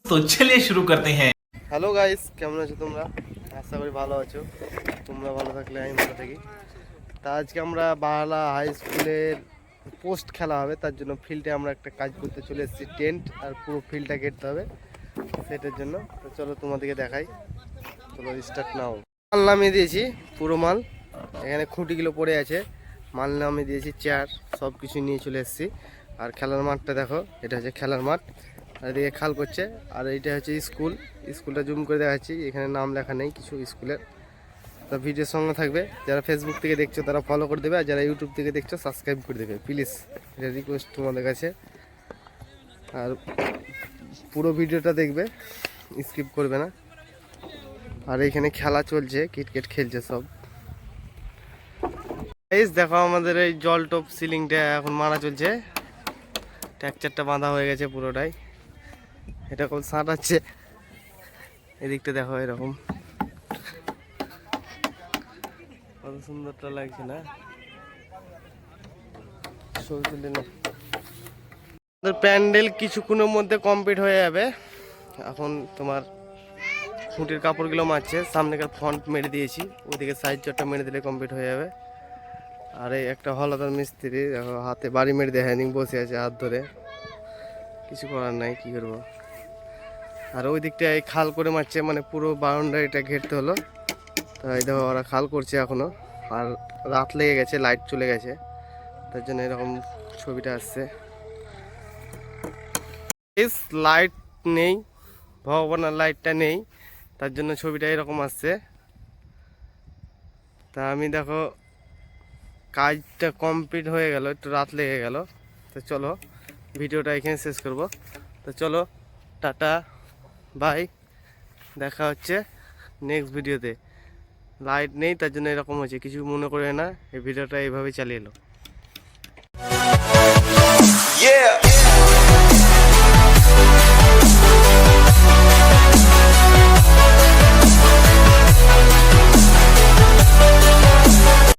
तो चलिए शुरू करते हैं। হ্যালো গাইস, কেমন আছো তোমরা? আশা করি ভালো আছো। তোমরা ভালো থাকলে আমি ভালো থাকি। তা আজকে আমরা বাহালা হাই স্কুলের পোস্ট খেলা হবে, তার জন্য ফিল্ডে আমরা একটা কাজ করতে চলে এসেছি। টেন্ট আর পুরো ফিল্ডটা ঘেরতে হবে সেটার জন্য। তো চলো তোমাদেরকে দেখাই, চলো স্টার্ট নাও। মাল নামিয়ে দিয়েছি, পুরো মাল এখানে খুঁটিগুলো পড়ে আছে। মাল নামিয়ে দিয়েছি, চেয়ার সব কিছু নিয়ে চলে এসেছি। আর খেলার মাঠটা দেখো, এটা হচ্ছে খেলার মাঠ। আর এদিকে খাল করছে, আর এইটা হচ্ছে স্কুল। স্কুলটা জুম করে দেখাচ্ছি, এখানে নাম লেখা নেই কিছু স্কুলের। তো ভিডিওর সঙ্গে থাকবে, যারা ফেসবুক থেকে দেখছো তারা ফলো করে দেবে, আর যারা ইউটিউব থেকে দেখছো সাবস্ক্রাইব করে দেবে প্লিজ, এটা রিকোয়েস্ট তোমাদের কাছে। আর পুরো ভিডিওটা দেখবে, স্কিপ করবে না। আর এইখানে খেলা চলছে, ক্রিকেট খেলছে সব। এই দেখো আমাদের এই জল টপ সিলিংটা এখন মারা চলছে, ট্যাকচারটা বাঁধা হয়ে গেছে পুরোটাই। এটা কোন সাঁটাচ্ছে, এদিকটা দেখো এরকম কত সুন্দরটা লাগছে না? প্যান্ডেল কিছুক্ষণের মধ্যে কমপ্লিট হয়ে যাবে। এখন তোমার খুঁটির কাপড়গুলো মারছে, সামনেকার ফ্রন্ট মেরে দিয়েছি, ওইদিকে সাইড চটটা মেরে দিলে কমপ্লিট হয়ে যাবে। আর এই একটা হলদার মিস্ত্রি দেখো হাতে বাড়ি মেরে দেয়, হ্যানিং বসে আছে হাত ধরে, কিছু করার নাই, কি করবো। আর ওই দিকটা এই খাল করে মারছে, মানে পুরো বাউন্ডারিটা ঘেরতে হলো। তো এই দেখো ওরা খাল করছে এখনো। আর রাত লেগে গেছে, লাইট চলে গেছে, তার জন্য এরকম ছবিটা আসছে। লাইট নেই, ভগবানের লাইটটা নেই, তার জন্য ছবিটা এরকম আসছে। তা আমি দেখো কাজটা কমপ্লিট হয়ে গেল, একটু রাত লেগে গেল। তো চলো ভিডিওটা এখানে শেষ করব। তো চলো টাটা বাই, দেখা হচ্ছে নেক্সট ভিডিওতে। লাইট নেই তার জন্য এরকম হচ্ছে, কিছু মনে করে না, এই ভিডিওটা এইভাবে চালিয়ে এলো।